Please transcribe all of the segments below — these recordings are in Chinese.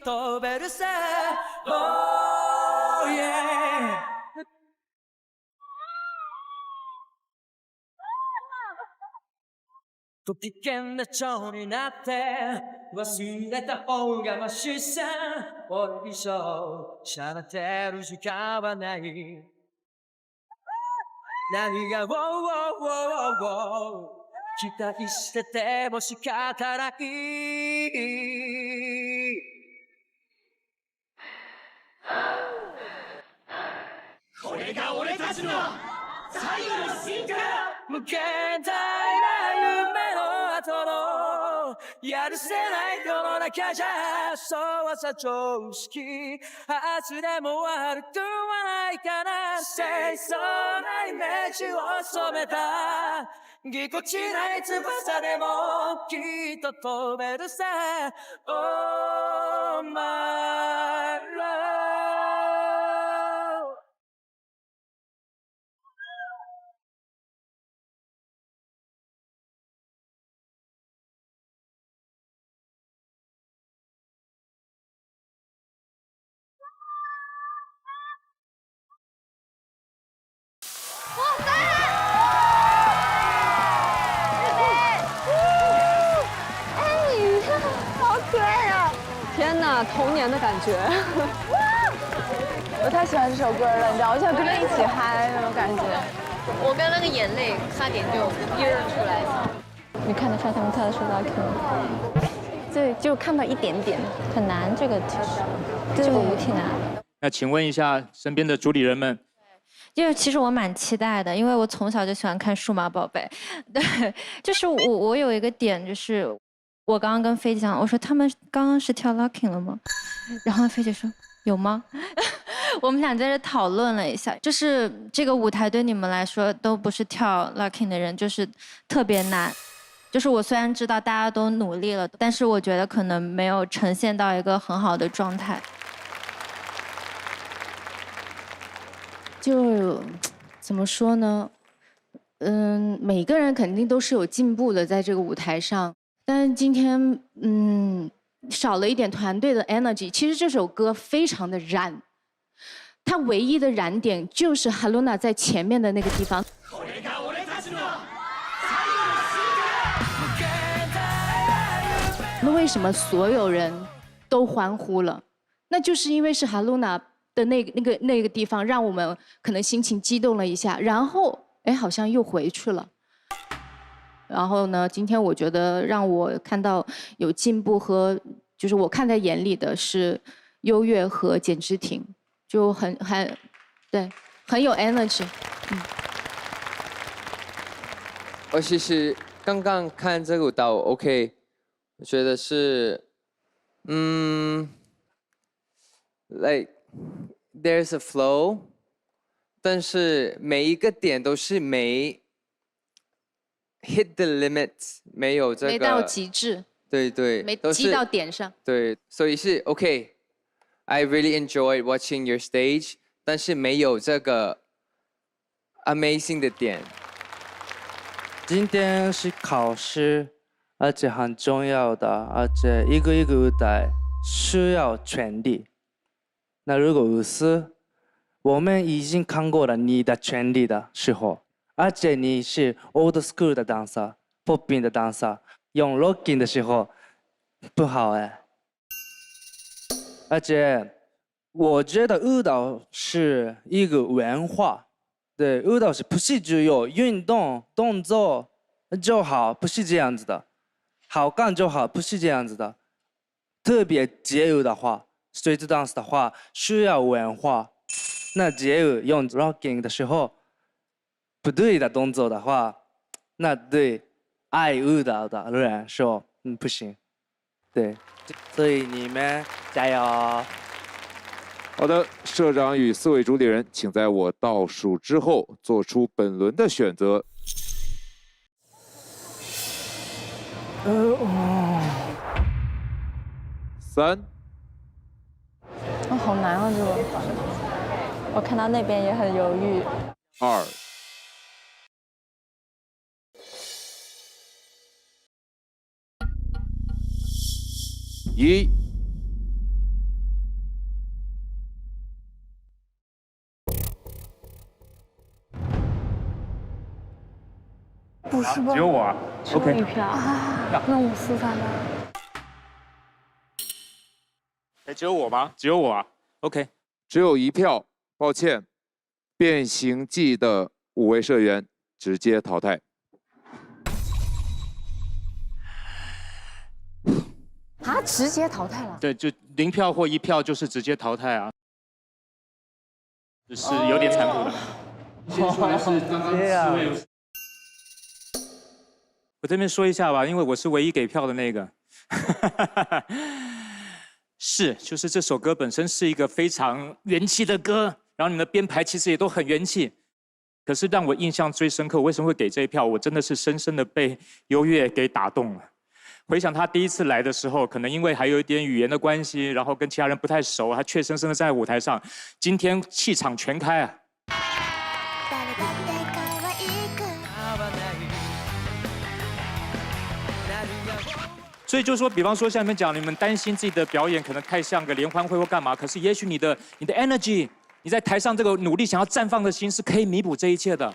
飛べるさ Oh yeah ご機嫌な蝶になって忘れた方がマシさおいしょしゃれてる時間はない何がウォーウォーウォーウォー期待してても仕方ないこれが俺たちの最後の進化無限大な夢の後のやるせない世の中じゃそうはさ常識外れも悪くはないかな清楚なイメージを染めたぎこちない翼でもきっと飛べるさ Oh my love 天哪，童年的感觉！我太喜欢这首歌了，你知道，我想跟着一起嗨那种感觉。我刚那个眼泪差点就晕出来了。你看得出来他们跳的是 Lucky 吗？对，就看到一点点，很难这个其实，这个舞挺难的。那请问一下身边的主理人们。就是其实我蛮期待的，因为我从小就喜欢看数码宝贝。对，就是我有一个点就是。我刚刚跟菲姐讲，我说他们刚刚是跳 locking 了吗？然后菲姐说有吗？我们俩在这讨论了一下，就是这个舞台对你们来说都不是跳 locking 的人，就是特别难。就是我虽然知道大家都努力了，但是我觉得可能没有呈现到一个很好的状态。就怎么说呢？每个人肯定都是有进步的，在这个舞台上。但是今天，少了一点团队的 energy。其实这首歌非常的燃，它唯一的燃点就是 Haluna 在前面的那个地方。那为什么所有人都欢呼了？那就是因为是 Haluna 的那个地方，让我们可能心情激动了一下，然后好像又回去了。然后呢，今天我觉得让我看到有进步和就是我看在眼里的是优越和简之婷，就很很有 energy。我其实刚刚看这个舞蹈 ，OK， 我觉得是，like there's a flow， 但是每一个点都是没 hit the limits， 没有这个没到极致，对，没击到点上，对，所以是 OK。I really enjoyed watching your stage， 但是没有这个 amazing 的点。今天是考试，而且很重要的，而且一个舞台需要全力。那如果不是，我们已经看过了你的全力的时候。而且你是 old school 的 dancer、popping 的 dancer， 用 locking 的时候不好而且我觉得舞蹈是一个文化，对，舞蹈是不是只有运动动作就好，不是这样子的，好看就好，不是这样子的。特别街舞的话 ，street dance 的话需要文化，那街舞用 locking 的时候。不对的动作的话，那对爱舞蹈的人说，不行。对，所以你们加油！好的，社长与4位主理人，请在我倒数之后做出本轮的选择。3。好难啊，这个。我看到那边也很犹豫。2。1。啊只有我啊。OK。一票啊，那我4-3吧。哎，只有我吗？只有我啊。OK。只有1票，抱歉，变形记的5位社员直接淘汰。啊，直接淘汰了。对，就0票或1票就是直接淘汰啊，是有点残酷的。先说的是刚刚4位。我这边说一下吧，因为我是唯一给票的那个。是，就是这首歌本身是一个非常元气的歌，然后你们的编排其实也都很元气。可是让我印象最深刻，我为什么会给这一票？我真的是深深的被优越给打动了。回想他第一次来的时候，可能因为还有一点语言的关系，然后跟其他人不太熟，他怯生生的站在舞台上，今天气场全开啊！所以就说，比方说像你们讲，你们担心自己的表演可能太像个联欢会或干嘛，可是也许你的 energy， 你在台上这个努力想要绽放的心是可以弥补这一切的。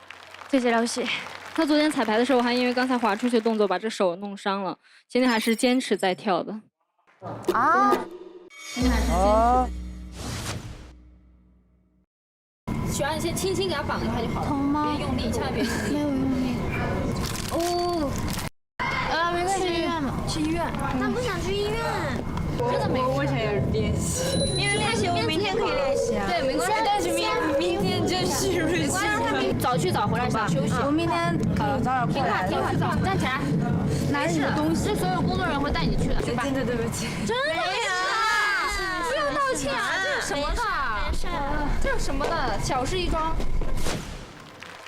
谢谢廖希。他昨天彩排的时候还因为刚才滑出去的动作把这手弄伤了，今天还是坚持在跳的。啊！啊！许安，你先轻轻给他绑一下就好了，疼吗？别用力，千万别用力。没有用力。哦。没关系，去医院吧。去医院。他不想去医院。真的没。我想要练习，因为练习我明天可以练习啊。对，没关系，但是明天就是日期。早去早回来，早休息。我明天早点过来。听话，站起来。拿着你的东西，是所有工作人员会带你去的，对吧？真的对不起。真的呀？不用道歉啊，这是什么的？这是什么的？小事一桩。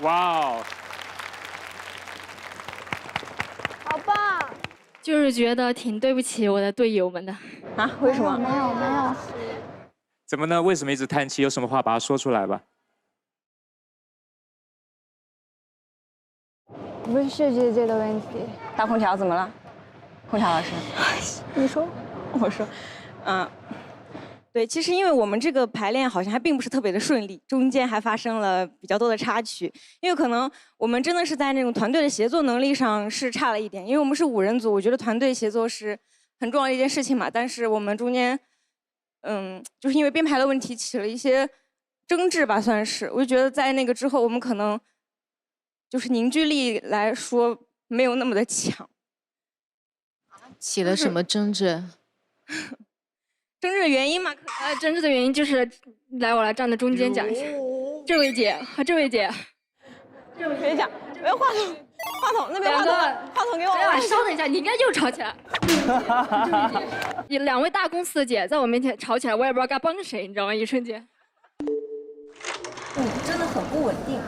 哇哦！好棒！就是觉得挺对不起我的队友们的。啊？为什么？没有。怎么呢？为什么一直叹气？有什么话把它说出来吧。不是薛姐姐的问题。大空调怎么了？空调老师，你说，我说，对，其实因为我们这个排练好像还并不是特别的顺利，中间还发生了比较多的插曲，因为可能我们真的是在那种团队的协作能力上是差了一点，因为我们是5人组，我觉得团队协作是很重要的一件事情嘛，但是我们中间，就是因为编排的问题起了一些争执吧，算是，我就觉得在那个之后，我们可能就是凝聚力来说没有那么的强。起了什么争执？争执的原因嘛，争执的原因就是我来站在中间讲一下。这位姐和这位姐，这位讲，没有话筒那边话筒给我。稍等一下，你应该又吵起来。2位大公司的姐在我面前吵起来，我也不知道该帮谁，你知道吗？一瞬间。真的很不稳定。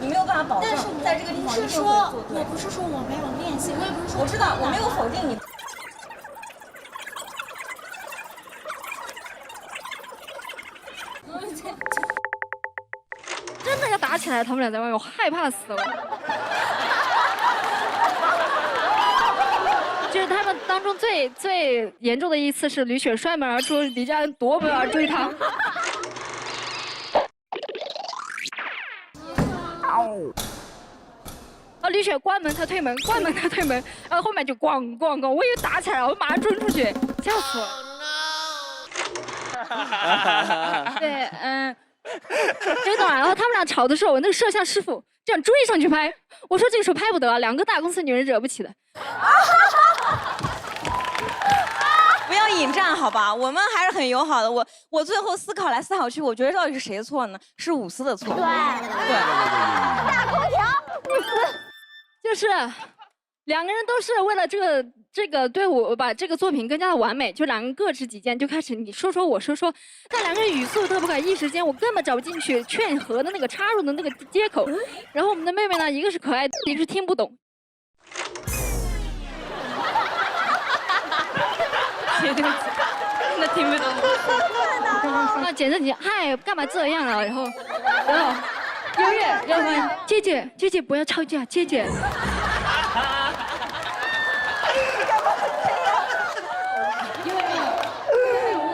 你没有办法保证在这个地方一定会做对。我不是说我没有练习，我也不是说。我知道，我没有否定你。真的要打起来，他们俩在外面，我害怕死了。就是他们当中最严重的一次是吕雪摔门而出，李佳恩夺门而追他。吕雪关门他推门，关门他推门，然后后面就咣咣咣，我以为打起来了，我马上冲出去，笑死我了。对，真的。然后他们俩吵的时候，我那个摄像师傅这样追上去拍，我说这个时候拍不得，2个大公司女人惹不起的。不要引战好吧，我们还是很友好的。我最后思考来思考去，我觉得到底是谁的错呢？是伍思的错。对。大空调，伍思。就是2个人都是为了这个队伍把这个作品更加的完美，就2个人各执己见，就开始你说说我说说，但2个人语速特不快，一时间我根本找不进去劝和的那个插入的那个接口。然后我们的妹妹呢，一个是可爱，一个是听不懂。对不起，真的听不懂。那简直你嗨，干嘛这样啊？然后。优越，要不然姐姐不要吵架，姐姐。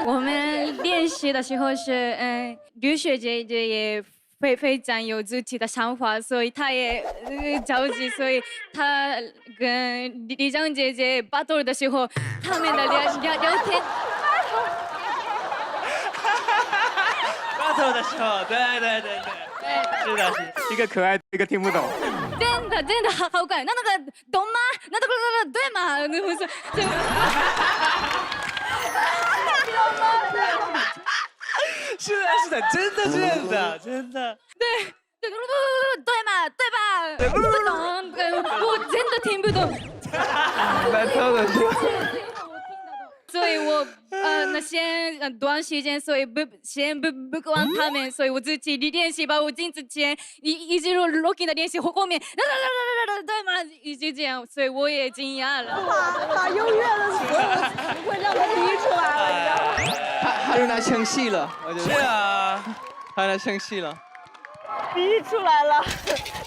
我们练习的时候是，吕雪姐姐也非常有自己的想法，所以他也着急，所以他跟李江姐姐battle的时候，他们的聊天。battle 的时候，对，是的，一个可爱，一个听不懂。真的好怪，那个懂吗？那个对吗？那不是是的，真的这样的，真的。对吧？不懂，我真的听不懂。battle 的时候。所以我那先短时间，所以先不管他们，所以我自己练习吧。我进之前一直 locking 的练习，后面对吗？一直这样，所以我也惊讶了。把优越的所有的词汇让他逼出来了，你知道吗？他让他生气了，我觉得。是啊，他让他生气了。逼出来了，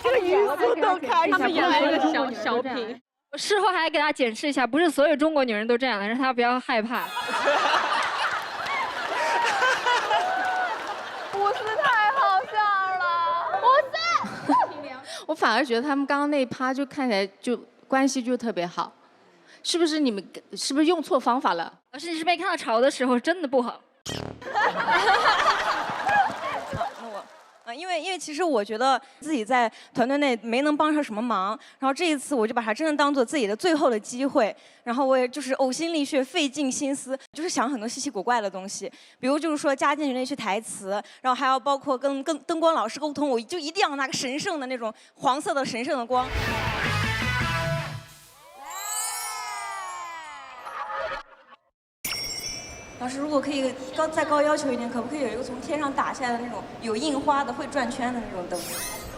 这个语速都开始。他们演了一个小品。我事后还给大家解释一下，不是所有中国女人都这样的，让她不要害怕。不是太好笑了，不是。我反而觉得他们刚刚那一趴就看起来就关系就特别好，是不是你们是不是用错方法了？老师，你是没看到潮的时候真的不好。因为其实我觉得自己在团队内没能帮上什么忙，然后这一次我就把它真的当做自己的最后的机会，然后我也就是呕心沥血、费尽心思，就是想很多稀奇古怪的东西，比如就是说加进去那句台词，然后还要包括跟灯光老师沟通，我就一定要拿个神圣的那种黄色的神圣的光。老师，如果可以再高要求一点，可不可以有一个从天上打下来的那种有印花的、会转圈的那种灯？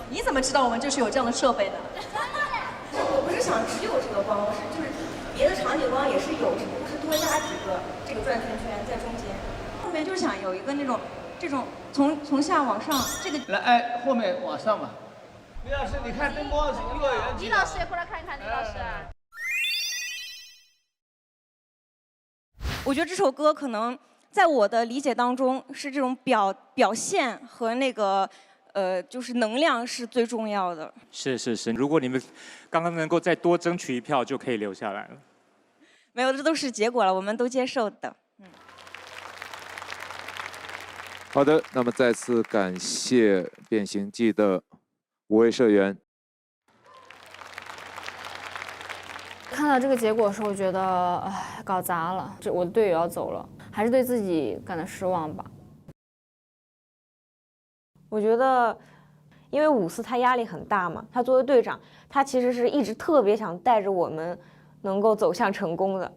你怎么知道我们就是有这样的设备的？我不是想只有这个光，我是就是别的场景光也是有，只不过是多加几个这个转圈圈在中间。后面就是想有一个那种这种从下往上这个。来，哎，后面往上吧。李老师，你看灯光是幼儿园级的。李老师也过来看一看，李老师。我觉得这首歌可能在我的理解当中是这种表现和那个就是能量是最重要的。是，如果你们刚刚能够再多争取一票，就可以留下来了。没有，这都是结果了，我们都接受的。好的，那么再次感谢《变形记》的5位社员。看到这个结果的时候，我觉得，哎，搞砸了，我的队友要走了，还是对自己感到失望吧。我觉得，因为伍思他压力很大嘛，他作为队长，他其实是一直特别想带着我们能够走向成功的。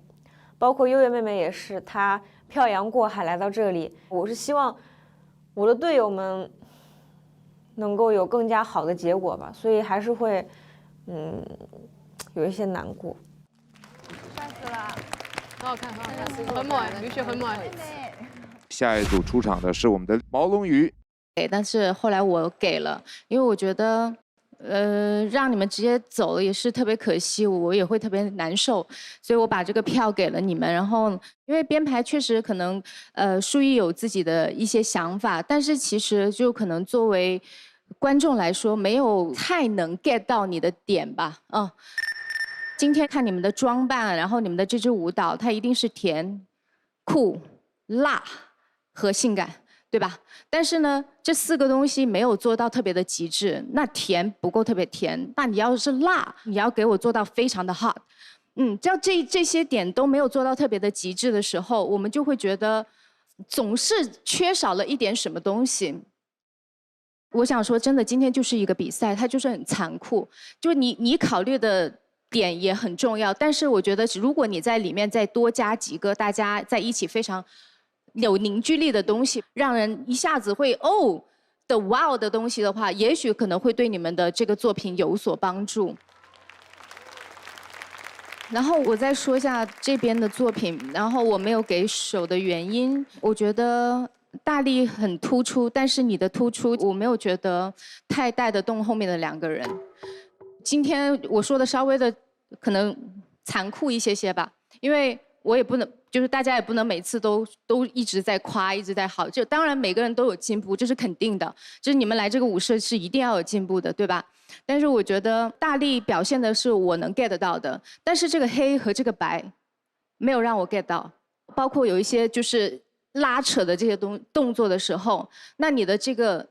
包括优越妹妹也是，她漂洋过海来到这里，我是希望我的队友们能够有更加好的结果吧，所以还是会，有一些难过。帅死了，很好看，很美，雨雪很美。下一组出场的是我们的毛龙鱼。但是后来我给了，因为我觉得，让你们直接走了也是特别可惜，我也会特别难受，所以我把这个票给了你们。然后，因为编排确实可能，舒一有自己的一些想法，但是其实就可能作为观众来说，没有太能 get 到你的点吧，今天看你们的装扮，然后你们的这支舞蹈，它一定是甜、酷、辣和性感，对吧？但是呢，这4个东西没有做到特别的极致。那甜不够特别甜，那你要是辣，你要给我做到非常的 hot。只要这些点都没有做到特别的极致的时候，我们就会觉得总是缺少了一点什么东西。我想说，真的，今天就是一个比赛，它就是很残酷，就是你考虑的点也很重要，但是我觉得如果你在里面再多加几个大家在一起非常有凝聚力的东西，让人一下子会的 wow 的东西的话，也许可能会对你们的这个作品有所帮助。然后我再说一下这边的作品，然后我没有给手的原因，我觉得大力很突出，但是你的突出我没有觉得太带得动后面的2个人。今天我说的稍微的可能残酷一些吧，因为我也不能，就是大家也不能每次都一直在夸，一直在好。就当然每个人都有进步，这是肯定的。就是你们来这个舞社是一定要有进步的，对吧？但是我觉得大力表现的是我能 get 到的，但是这个黑和这个白没有让我 get 到，包括有一些就是拉扯的这些动作的时候，那你的这个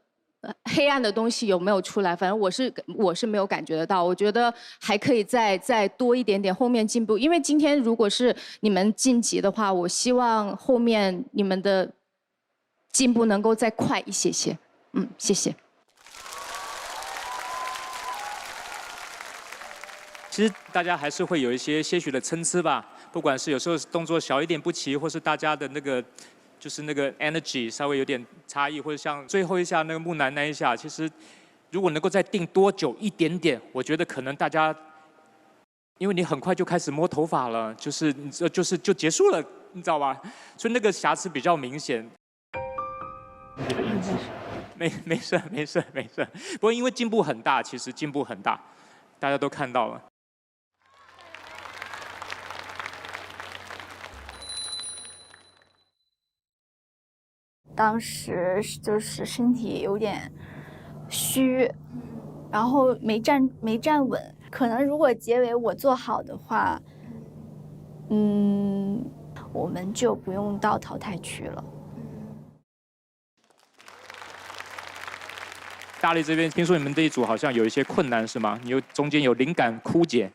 黑暗的东西有没有出来？反正我是没有感觉得到。我觉得还可以再多一点点后面进步，因为今天如果是你们晋级的话，我希望后面你们的进步能够再快一些些。谢谢。其实大家还是会有一些些许的参差吧，不管是有时候动作小一点不齐，或是大家的那个就是那个 energy 稍微有点差异，或者像最后一下那个木兰那一下，其实如果能够再定多久一点点，我觉得可能大家，因为你很快就开始摸头发了，就结束了，你知道吧？所以那个瑕疵比较明显。没事。不过因为进步很大，其实进步很大，大家都看到了。当时就是身体有点虚，然后没站稳。可能如果结尾我做好的话，我们就不用到淘汰区了。大力这边听说你们这一组好像有一些困难是吗？你中间有灵感枯竭？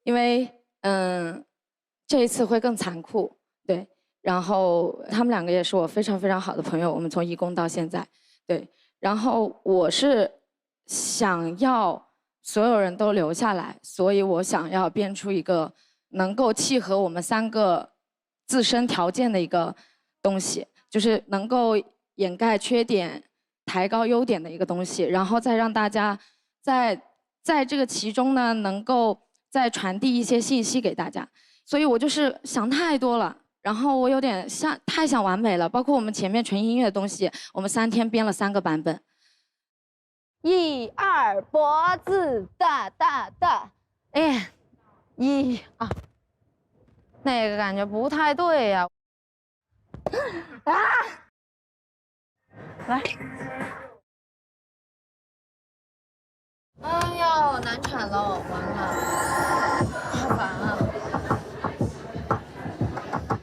因为这一次会更残酷，对。然后他们两个也是我非常非常好的朋友，我们从义工到现在，对。然后我是想要所有人都留下来，所以我想要编出一个能够契合我们3个自身条件的一个东西，就是能够掩盖缺点、抬高优点的一个东西，然后再让大家在这个其中呢，能够再传递一些信息给大家。所以我就是想太多了。然后我有点太想完美了，包括我们前面纯音乐的东西，我们3天编了3个版本。1、2，脖子大大大，哎，1、2，那个感觉不太对呀。来。哎呦，难产了，完了，好烦啊！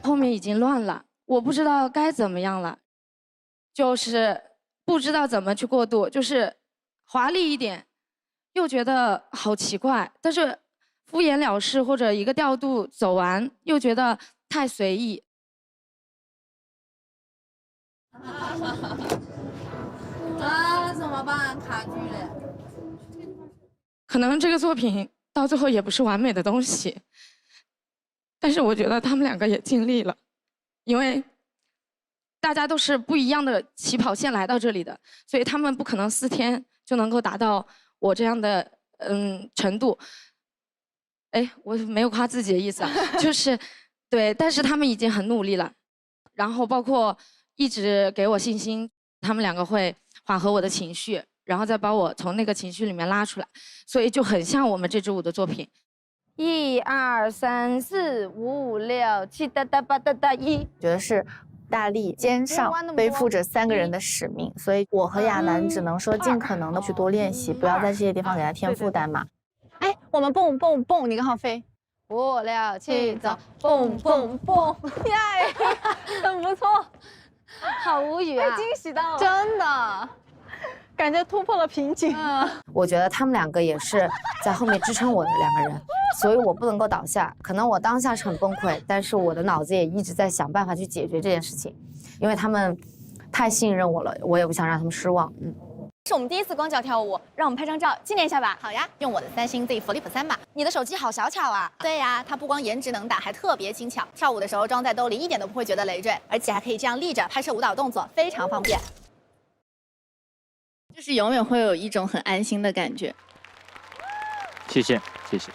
后面已经乱了，我不知道该怎么样了，就是不知道怎么去过渡，就是华丽一点，又觉得好奇怪，但是敷衍了事或者一个调度走完，又觉得太随意。怎么办？卡剧了。可能这个作品到最后也不是完美的东西。但是我觉得他们2个也尽力了，因为大家都是不一样的起跑线来到这里的，所以他们不可能4天就能够达到我这样的程度。哎，我没有夸自己的意思啊，就是对，但是他们已经很努力了，然后包括一直给我信心，他们2个会缓和我的情绪，然后再把我从那个情绪里面拉出来，所以就很像我们这支舞的作品。1、2、3、4、5、6、7，哒哒吧哒哒1。觉得是大力肩上背负着3个人的使命，所以我和亚楠只能说尽可能的去多练习，不要在这些地方给他添负担嘛。哎，我们蹦蹦蹦，你刚好飞。 5、6、7，走，蹦蹦蹦，耶，很不错，好无语啊！被惊喜到了，真的，感觉突破了瓶颈。我觉得他们2个也是在后面支撑我的2个人，所以我不能够倒下。可能我当下是很崩溃，但是我的脑子也一直在想办法去解决这件事情，因为他们太信任我了，我也不想让他们失望。是我们第一次光脚跳舞，让我们拍张照纪念一下吧。好呀，用我的三星 Z Flip 3吧。你的手机好小巧啊。对呀，它不光颜值能打，还特别轻巧，跳舞的时候装在兜里一点都不会觉得累赘，而且还可以这样立着拍摄舞蹈动作，非常方便。就是永远会有一种很安心的感觉。谢谢，谢谢。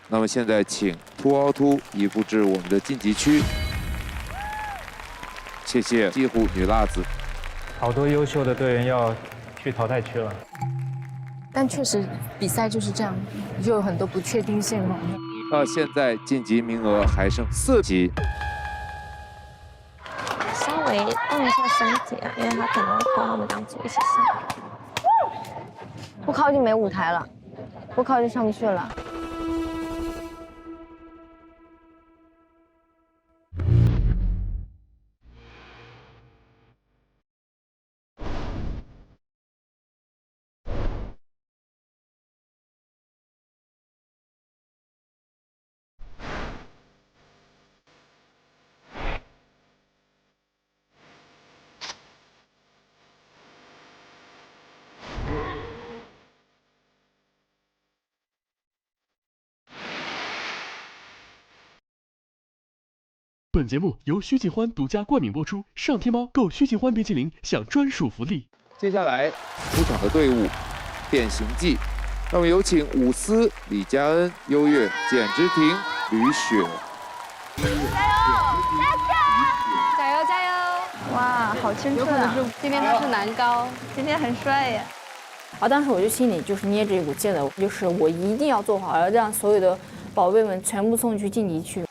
那么现在请凸凹凸移步至我们的晋级区。谢谢西湖女辣子。好多优秀的队员要去淘汰区了。但确实比赛就是这样，就有很多不确定性嘛。到现在晋级名额还剩4级。稍微动一下身体啊，因为他可能会跟我们当组一起上。不靠近没舞台了，不靠近上不去了。本节目由徐锦欢独家冠名播出，上天猫购徐锦欢冰淇淋享专属福利。接下来出场的队伍《变形记》，让我们有请伍思、李佳恩、优越、简之婷、吕雪。加油加油！哇，好青春啊！今天他是男高，今天很帅耶。啊，当时我就心里就是捏着一股劲的，就是我一定要做好，要让所有的宝贝们全部送去晋级区。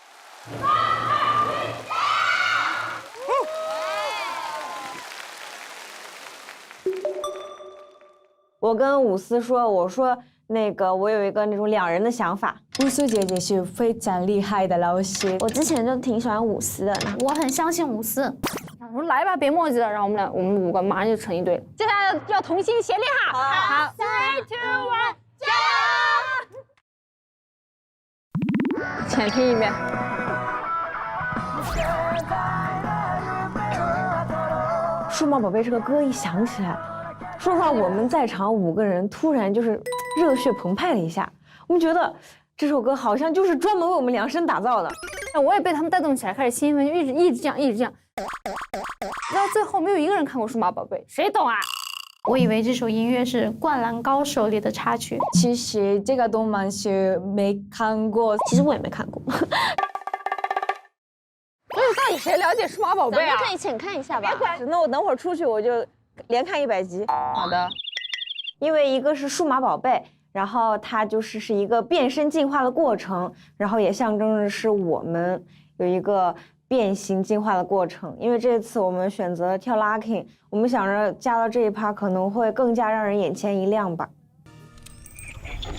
我跟伍思说，我说那个我有一个那种2人的想法。伍思姐姐是非常厉害的老师，我之前就挺喜欢伍思的，我很相信伍思。我说来吧，别墨迹了，然后我们5个马上就成一队。接下来要同心协力哈。好，3、2、1，加油！浅听一遍。数码宝贝这个歌一响起来。说实话，我们在场5个人突然就是热血澎湃了一下，我们觉得这首歌好像就是专门为我们量身打造的。我也被他们带动起来，开始兴奋，就一直这样。到最后没有一个人看过《数码宝贝》，谁懂啊？我以为这首音乐是《灌篮高手》里的插曲，其实这个动漫是没看过，其实我也没看过。所以到底谁了解《数码宝贝》啊？咱们可以请看一下吧。那我等会儿出去我就连看100集。好的。因为一个是数码宝贝，然后它就是一个变身进化的过程，然后也象征着是我们有一个变形进化的过程。因为这次我们选择跳 locking， 我们想着加到这一趴可能会更加让人眼前一亮吧。